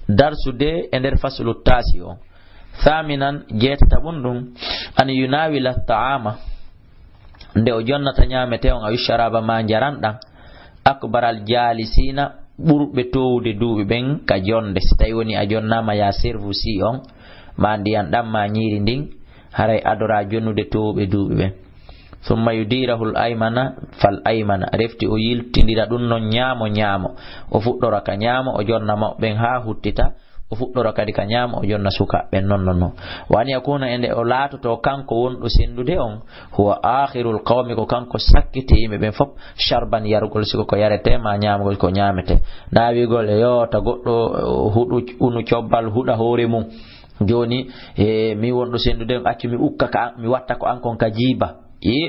darsu de e nder faslu tasi o. Thaminan jeetata bundum an yunawila ta'ama nde o jonnata nyamete on awi sharaba ma jarandan akbaral jalisina burbe towde duubi ben ka jonde si tawi woni a jonnama ya servu si on ma ndiyan dam ma nyiri ndin haray adora jonnude towbe duubi ben. Thumma yudirahu al-aymana fal aymana refti o yiltindira dun non nyamo o fuddora ka nyamo o jonna ma ben ha huttita o fuddora kadi ka nyamo o jonna suka ben non wani yakuna ende o latoto kanko wondo sendude on huwa akhirul qawmi ko kanko sakkiti yimbe ben fop sharban yarugol siko ko yarete ma nyamgol ko nyamete nawi gol yo ta goddo hudu unu ciobbal huda hore mum joni mi wondo sendude acci mi ukka ka mi watta ko ankon ka jiba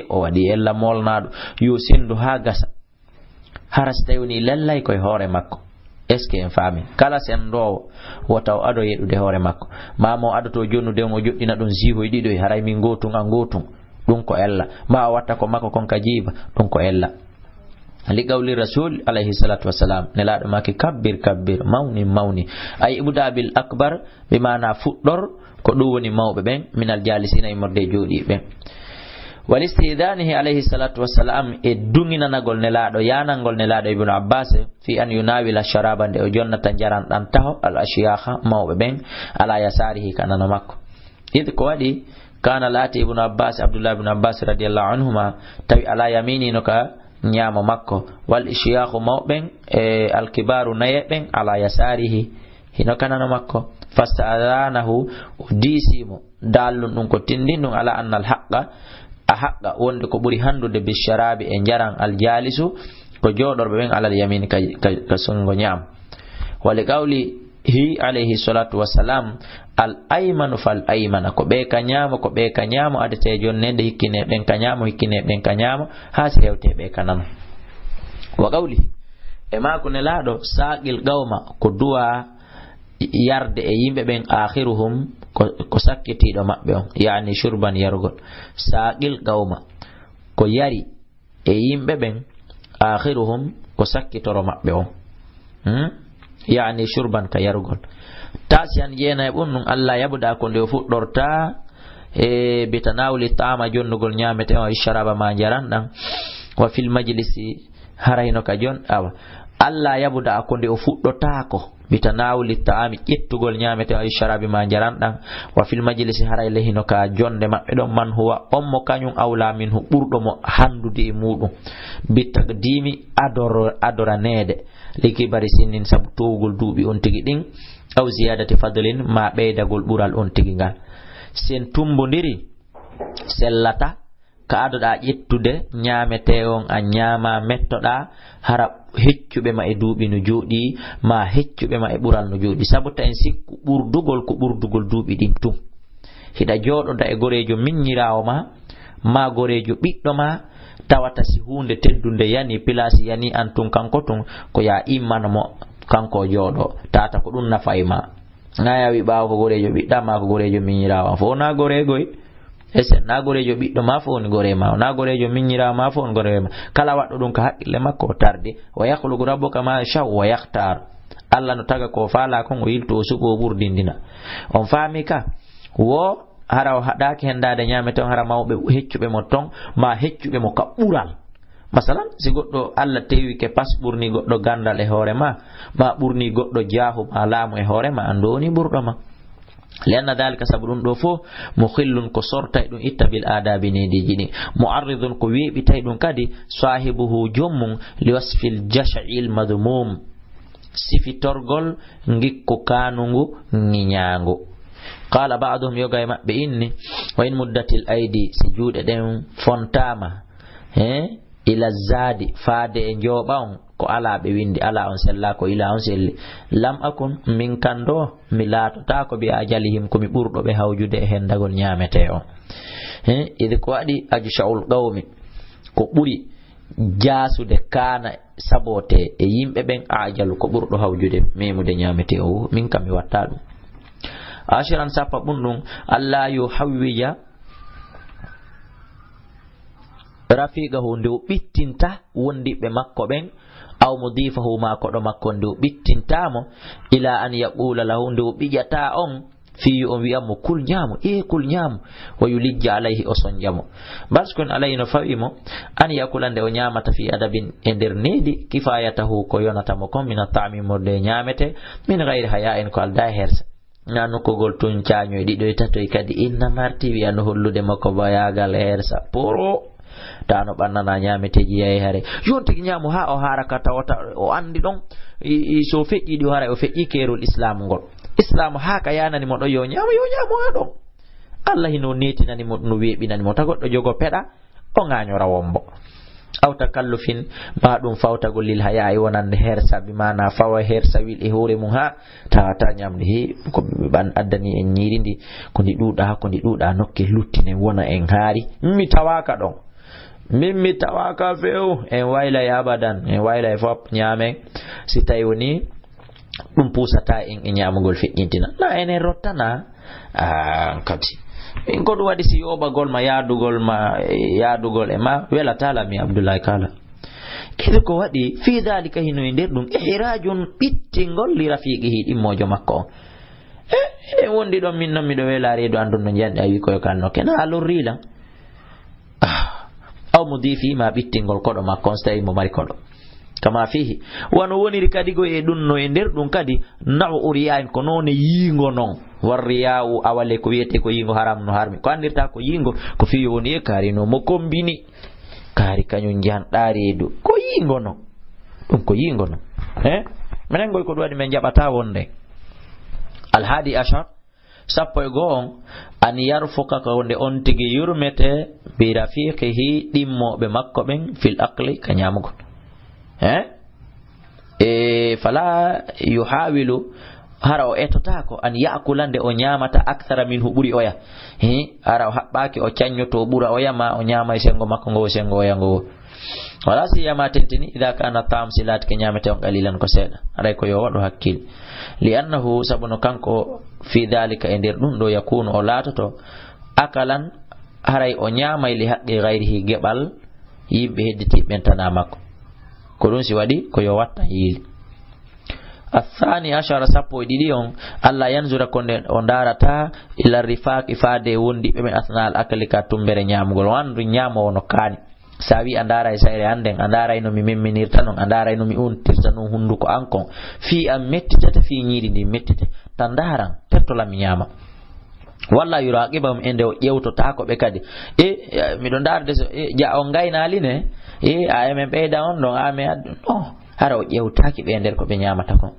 o wadi ella molnado yo sendu ha gasa harasta woni lallay koy hore makko. Est-ce que en fami kala sendo wota o ado yedude hore makko mamo adoto jonnude o joddina don ziho dido haray min gotun an gotun dum ko ella ma watta ko makko kon ka jiba dum ko ella li qawli rasul alayhi salatu wassalam nelado makki kabbir mawni ay ibuda bil akbar bi mana fuddor ko dum woni mawbe ben minal jalisina imorde jodi ben walistidanihi alayhi salatu wassalam e dungina nagol nelado yanangol nelado ibn abbas fi an yunawila sharaba de o jonnata jaran dan taho al ashiyakha mawbe ben ala yasarihi kanana makko id ko wadi kana lati ibn abbas abdullah ibn abbas radiyallahu anhuma tawi ala yamini no ka nyama makko wal ashiyakhu mawben e al kibaru nayben ala yasarihi hino kanana makko fasta'anahu udisimo dallun dum ko tindindum ala annal haqqa a haqqa wonde ko buri handude bi sharabi e jaran al jalisu ko jodorbe ben alal yamin ka songo nyam wali qawli hi alayhi salatu wassalam al aymanu fal aymana ko be ka nyamo adete jonne de hikkine ben ka nyamo ha sewte be kanan wa qawli e ma ko ne laado saqil gawma ko duwa yarde e yimbe ben akhiruhum ko sakkitido mabbe on yani shurban yarugol saqil gawma ko yari e yimbe ben akhiruhum ko sakkitoro mabbe on yani shurban ka yarugol tasiyan yena e bonnun Allah yabuda ko nde fuddorta e bitanawli tama jonnugol nyamete o sharaba ma jarandan wa fil majlisi harayno ka jon awa Allah yabuda ko nde o fuddota ko bitanawli taami ƴettugol nyamete ay sharabi ma jarandan wa fil majlisi haray lehino ka jonde mabbe don man huwa ommo kanyum awla minhu burdo mo handude e mudum bitaqdimi adoranede likibari sinin sabu towgol duubi on tigi din aw ziyadati fadlin ma beydagol bural on tigi ngal sen tumbondiri sellata ka adoda ƴettude nyamete on a nyama mettoda hara heccube ma e duubi no jodi ma heccube ma e bural no jodi sabuta en sikku burdugol ko burdugol duubi din tum hida jododa e gorejo minniraawo ma gorejo biddo ma tawata si hunde teddunde yani pilasi yani antun kanko tun ko ya immano mo kanko jodo tata ko dun nafayma ngayawi baawo ko gorejo bidda ma ko gorejo minniraawo fo na goregoy esen na gorejo biddo ma fo on gore ma na gorejo minyira ma fo on gore ma kala waddo dum ka hakkile makko tarde wa yakhluqu rabbuka ma sha wa yakhtar Allah no taga ko faala kon o yilto sugo burdindina on faami ka wo haraw hadaki hendade nyamete on hara mawbe heccube mo ton ma heccube mo ka bural masalan si goddo Allah tewi ke pas burni goddo gandal e hore ma burni goddo jaahu ma laamu e hore ma andoni burdo ma لأن ذلك سبب دوفو مخل كسرت إدون إتبال آداب نديجني معرض قوي بتايدون كدي صاحبه جم لوصف الجشع المذموم سفي ترغل نجيكو كانونغو نيانغو قال بعضهم يوغاي بإني وإن مدة الأيدي سجود دين فونتاما إلى الزاد فاد انجوباون ko ala be windi ala on sella ko ila on selli lam akun min kando mi lato ta ko bi ajalihim ko mi burdo be hawjude hendagol nyamete on idi ko adi ajshaul qawmi ko buri jasude kana sabote e yimbe ben ajalu ko burdo hawjude memude nyamete o min kam mi watta dum ashiran sapa bundum alla yu hawwiya rafiga hunde o bittinta wondi be makko ben aw mudifahu ma ko do makko ndu bittintamo ila an yaqula lahu ndu bijata on fi on wi'amo kul nyaamu kul nyaamu wa yulijja alayhi osonjamo baskon alayhi no fawimo an yakulande o nyaamata fi adabin e der needi kifayatahu ko yonata mo kon min ta'mimu de nyaamete min ghairi haya'in ko alda hersa nanu ko gol tun caanyo dido tato kadi inna marti wi an hollude makko bayagal hersa poro tano bannana nyaameteji yayi hare yonti nyaamu ha o haraka tawata o andi don so feƴƴi di hare o feƴƴi kerol islam ngol islam haka yanani mo do yo nyaamu ha do Allah hino netinani mo no webinani mo tagoddo jogo peda o ngaanyo rawombo aw takallufin ma dum fawtagol lil haya'i wonande hersa bi mana fawa hersa wil e hore mum ha ta nyamde he ko ban addani en nyirindi ko ndi duda nokke luttine wona en haari mi tawaka don mi tawaka feu en wayla ya abadan en wayla fop nyame si tayoni dum pusata en nyamugol feƴƴintina na enen rottana kati in ko wadi si obagol ma yadugol e ma wela tala mi Abdullahi kala kede ko wadi fi dalika hino nder dum ihrajun bittingol li rafiqihi dimmojo makko e wondi don min non mi do wela reedo andon no jande ayi ko kanno kena alurrila aw mudifi ma bittingol kodo makko stay mo mari kodo kama fihi wano woni kadi go e dunno e nder dum kadi na'u uriyan ko non yingo non warriyau awale ko wiete ko yingo haram no harmi ko andirta ko yingo ko fi woni e kari no mo kombini kari kanyu janda reedu ko yingo no dum ko yingo no menen goy ko do wadi men jabata wonde al hadi ashar sappo e go'on an yarfuka ko wonde on tigi yurmete bi rafiqihi dimmobe makko ben fil aqli kanyamugo fala yuhawilu hara o etotako an yakulande o nyamata akthara minhu buri oya hara o habbaki o canyoto bura oya ma o nyama e sengo makko go sengo oya go wala si yama tentini idha kana tamsilat ke nyamete on qalilan ko seda ara ko yo wado hakkil li annahu sabunu kanko fi dhalika endir dum do yakunu o latoto akalan haray o nyama li haqqi ghairihi gebal yimbe hedditi bentana makko ko dun si wadi ko yo watta yili الثاني عشر سبو ديديون الله ينظر كونde on darata ila rifaq ifade wondi be asnal akalika tumbere nyamugol wandu nyamo wono kani sawi andara e sayre anden andara ino mi memminirta non andara ino mi untirta non hunduko ankon fi am mettita fi nyiri ndi mettite tandaran tertola mi nyama walla yuraqibam ende o ƴewtota ko be kadi mi don darde ja on gaynali ne amen beyda on don ame no hara o ƴewtaki be nder ko be nyamata ko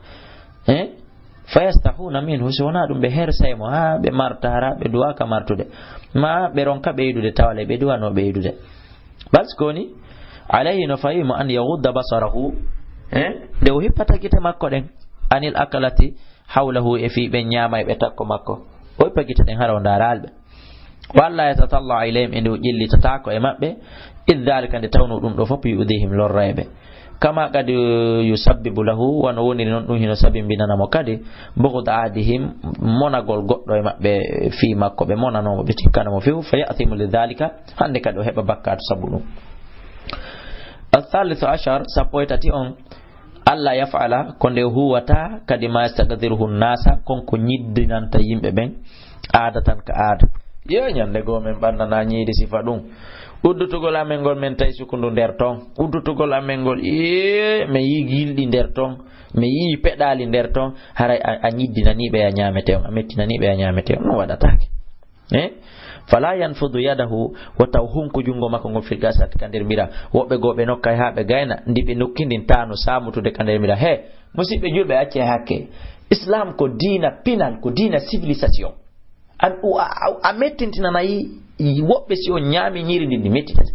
fayastahuna minhu sona dum be hersaymo ha be marta hara be duwa ka martude ma be ronka beydude tawale be duwa no beydude baskoni alayhi no fahimu an yaghudda basarahu de o hippata kite makko den anil akalati hawlahu e fi be nyama e be takko makko o hippa kite den hara o daralbe walla yatatalla ilayhim inde jilli tatako e mabbe idhalika de tawnu dum do fop yudihim lorraybe kama kadi yusabbibu lahu wa woni non dum hino sabimbinana mo kadi bughd adihim monagol goddo e mabbe fi makko be monano be tikkana mo fiu fayatimu lidhalika hande kadi o heba bakkat sabunu الثالث عشر سبويتاتي on alla yaf'ala konde huwata kadi ma yastaqdiruhu an-nasa konko nyiddinanta yimbe ben aadatan ka aada ye nyande go men bandana nyiidi sifa dum uddutugol amen gol men tay sukundu der ton uddutugol amen gol me yigildi der ton me yi pedali der ton haray a nyiddinani be ya nyamete on amettinani be ya nyamete on no wadatake fala yanfudu yadahu wa tawhunku jungo makko ngol firgasat kandir mira wobbe gobe nokkay habe gayna ndibe nokkindin tano samutude kandir mira musibbe julbe acce hakke islam ko dina penal ko dina civilisation a mettintina nayi wobbe si on nyami nyiri ndi mettitata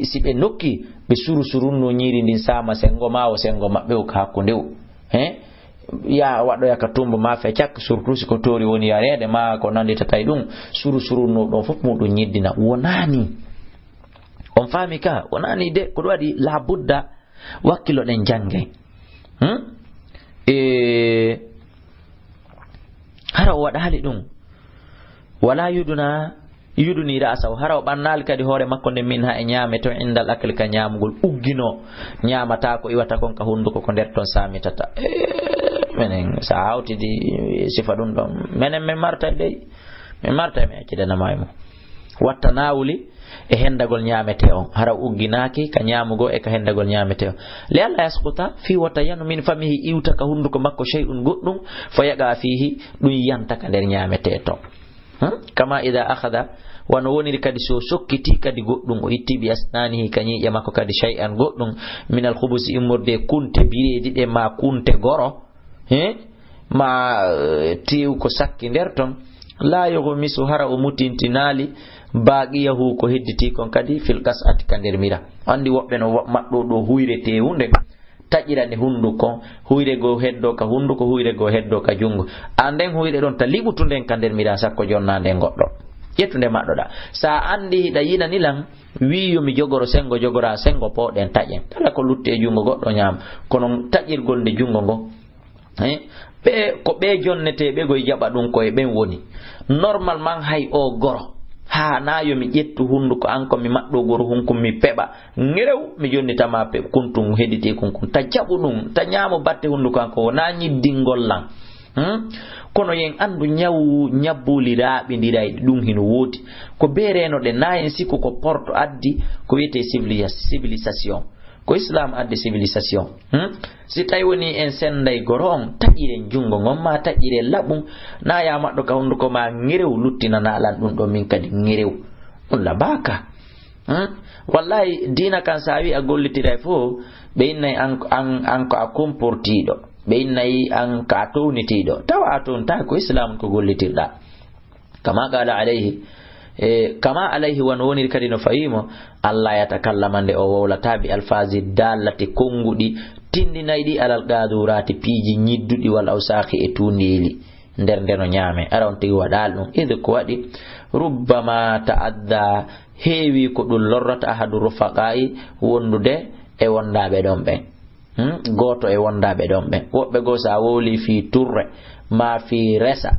si be nokki be surunno nyiri ndi sama sengo mawo sengo mabbe o hakkunde o ya wado yakatumbo mafe chak surtusi ko tori woni yarede ma ko nandi tatay dum surunno do fop mudum nyiddina wonani on fami ka wonani de ko wadi la budda wakkilo den jange hara wada hali dum wala yuduna yuduni ra'sahu haraw bannal kadi hore makko de min ha e nyame to indal akli ka nyamugol uggino nyamata ko iwata kon ka hunduko ko der ton samitata menen sa hawtidi sifa dum don menen men marta de men marta me kidana maymo watta nawuli e hendagol nyamete on hara ugginaki ka nyamugo e ka hendagol nyamete on li alla yasquta fi watayanu min famihi iwta ka hunduko makko shay'un goddum fayaga fihi dum yanta ka der nyamete to kama ida akhadha wan woni kadi so sokkiti kadi goddum o itti bi asnanihi kanyi ya makko kadi shay'an goddum min al khubus imurde kunte bireedi de ma kunte goro ma tiw ko sakki der ton la yughmisu hara umutintinali baqiyahu ko hedditi kon kadi fil qas'ati kander mira andi wobbe no maddo do huyrete hunde tajirani hunduko huyre go heddo ka hunduko huyre go heddo ka jungo anden huyre don ta libutunden kander mira sakko jonnande goddo yettunde maddo da sa andi da yina nilan wiyo mi jogoro sengo jogora sengo poden tajen tala ko lutte e jungo goddo nyam kono tajirgol de jungo go be ko be jonnete be go jaba dum ko e ben woni normalement hay o goro ha nayo mi ƴettu hunduko an ko mi maddo goro hunkum mi peba ngerew mi jonnita ma pe kuntum hediti kunkum ta jabu dum ta nyamo batte hunduko an ko na nyiddingol lan kono yen andu nyabbuli raabi ndiray dum hino woti ko bereno de nayen sikko ko porto addi ko wiete civilisation ko islam adde civilisation si tay woni en senday gorom tajire jungo ngomma tajire labum na ya maddo ka hunduko ma ngirew luttina na lan dum do min kadi ngirew on la baka wallahi dina kan sawi a gollitira fo be inay an ko akomportido be inay an ka tonitido tawa ton ta ko islam ko gollitirda kama qala alayhi kama alayhi wa woni kadi no fayimo Allah yatakallama de o wawlata bi alfazi dallati kongudi tindinaydi alal gadurati piiji nyiddudi wal awsakhi e tundeli nder ndeno nyame aron tigi wadal dum id ko wadi rubbama ta'adda heewi ko dul lorrata ahadu rufaqai wondude e wondabe don ben goto e wondabe don ben wobbe go sa woli fi turre ma fi resa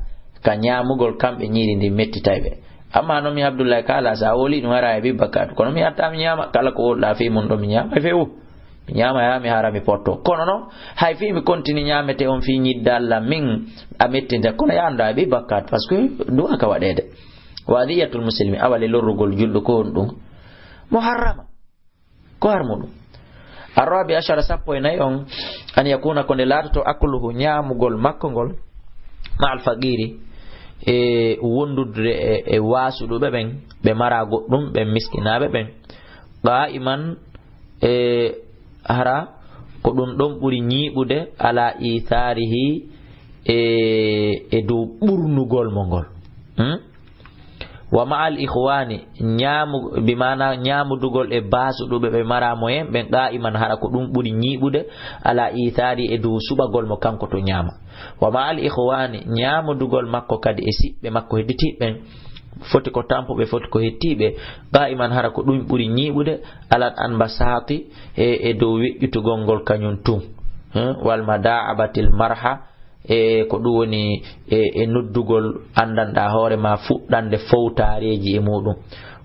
ka nyamugol kambe nyiri ndi mettitaybe amma no mi Abdullah kala sa woli no wara e bi bakkat kono mi atta mi nyama kala ko la fi mun do mi nyama fewu mi nyama ya mi harami potto kono no hay fi mi continue nyamete on fi nyiddalla min amettinde kono ya anda bi bakkat parce que do aka wadede wadiyatul muslimi awali lorugol juldo ko dum muharrama ko harmudu arabi ashara sappo e nay on an yakuna konde latato akuluhu nyamugol makkongol ma al faqiri e wondudre e wasudo be ben be mara goddum be miskinabe ben qa'iman hara ko dum don buri nyibude ala itharihi e do burnugol mongol wa ma'al ikhwani nyamu bimana nyamu dugol e basudo be mara moyen ben qa'iman hara ko dum buri nyibude ala ithari e do subagol mo kanko to nyama wa ma'al ikhwani nyamu dugol makko kadi e sibbe makko hediti ben foti ko tampo be foti ko hettibe qa'iman hara ko dum buri nyibude ala an basati e do wejjutugol gol kanyun tum wal mada'abatil marha ko du woni e noddugol andanda hoore ma fuddande fowtareji e mudum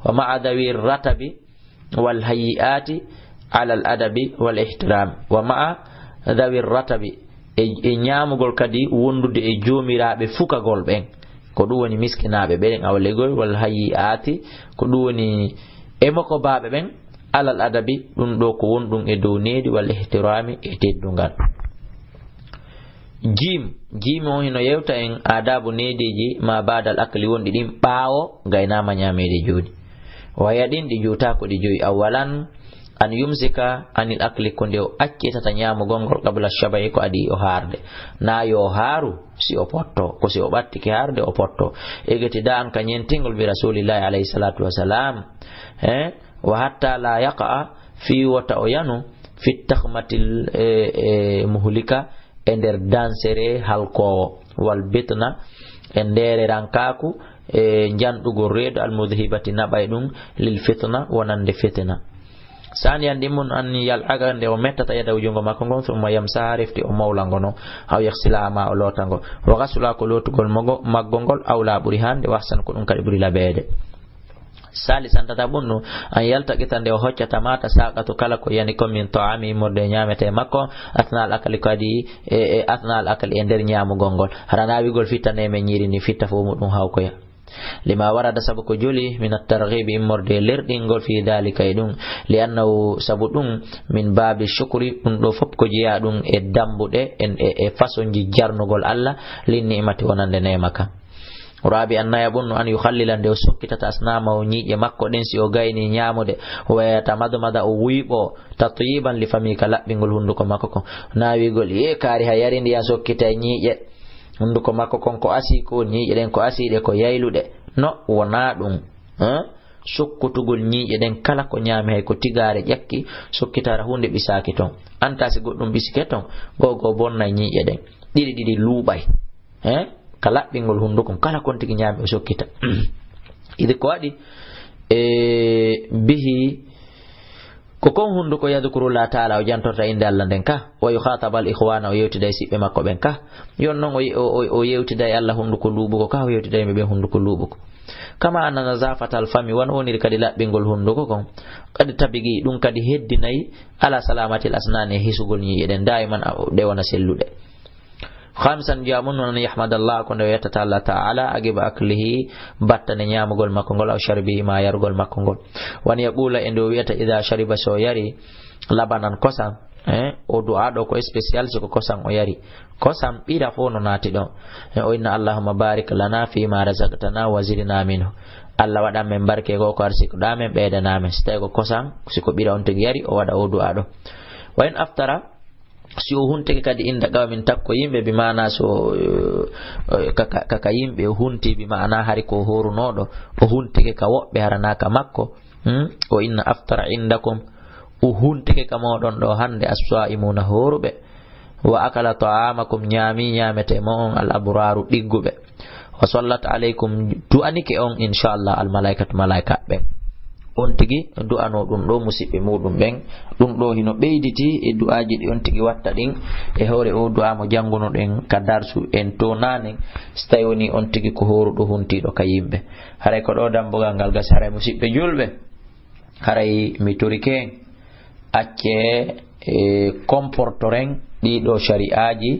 wa ma'adawi ratabi wal hayati ala al adabi wal ihtiram wa ma'a dawi ratabi e nyamugol kadi wondude e jomirabe fukagol ben ko du woni miskinabe ben awlegol wal hayati ko du woni e mako baabe ben ala al adabi dum do ko wondum e dow needi wal ihtirami e teddungal jim o hino yewta en adabu nedeji ma badal akli wondi dim baawo gaynama nyamede jodi waya din di jota ko di joyi awalan an yumsika anil akli ko ndew accitata nyamu gongol qabla shabai ko adi o harde na yo haru si o potto ko si o battiki harde o potto egeti dan ka nyentingol bi rasulillahi alayhi salatu wasalam wa hatta la yaqa fi wata oyanu fi takhmatil muhlika ender dansere halko wal bitna endere rankaku jandugo redo al mudhibati nabaydum lil fitna wonande fitna sani andimun an yal aga nde o mettata yada ujungo makko gon summa yamsarifti o mawlangono aw yakhsilama o lotango wa ghasula ko lotugol magongol aw la buri hande wahsan ko dum kadi buri labede salisan tatabunnu an yaltaqita nde hoccata mata saqatu kala ko yani ko min ta'ami morde nyamete makko atna al akali kadi atna al akali e nder nyaamu gongol harana wigol fitane me nyiri ni fitta fo mudum hawkoya lima warada sabu ko joli min at-targhib morde lerdingol fi dalika idum li'annahu sabu dum min babi shukri dum do fop ko jiya dum e dambude e fasonji jarnugol Allah lin ni'mati wonande nemaka rabi anna yabunnu an yukhallila nde sokkitata asnama o nyiije makko den si o gayni nyaamude wa tamadmada o wiibo tatyiban li famika labbingol hunduko makko ko nawigol e kaari ha yari ndiya sokkita nyiije hunduko makko kon ko asi ko nyiije den ko aside ko yaylude no wona dum sokkutugol nyiije den kala ko nyaami hay ko tigare ƴakki sokkitara hunde bisaki ton anta si goddum bisike ton gogo bonna nyiije den didi luubay kala bingol hunduko kala kon tigi nyaami o sokkita idi ko wadi bihi ko kon hunduko yadhkuru la taala o jantorta inde Allah den ka wa yukhatab al ikhwana o yewtida sibbe makko ben ka yon non o yewtida Allah hunduko lubugo ka o yewtida be hunduko lubugo kama anna nazafata al fami wan onir kadi labbingol hunduko kon kadi tabigi dum kadi heddinayi ala salamati al asnani hisugol nyi eden daiman de wona sellude خامسا جامون أن يحمد الله كن ويتتا الله تعالى أجب أكله بطن نيام قول مكونغول أو شربه ما يرغول مكونغول وأن يقول إنه ويت إذا شرب سويري لبنا كوسام o du'a do ko special ko kosam o yari kosam bida fo no nati do o inna allahumma barik lana fi ma razaqtana wa zidna minhu Allah wada men barke go ko arsi ko da men beedana men stay ko kosam siko bida on tigi yari o wada o du'a do wa in aftara si o hunte kadi inda gawa min takko yimbe bi mana so kaka yimbe hunti bi mana hari ko horunodo o hunte ka wobbe haranaka makko o inna aftara indakum o hunte ka modon do hande as-saimuna horube wa akala ta'amakum nyami nyamete mon al abraru diggube wa sallat alaykum du'anike on inshallah al malaikatu malaika be on tigi du'ano dum do musibbe mudum ben dum do hino beyditi e du'aji di on tigi watta din e hore o du'a mo janguno den kadarsu en to nanen stayoni on tigi ko horudo hunti do kayimbe haray ko do dambugal gal gas haray musibbe julbe haray mi turike acce comportoren di do shari'aji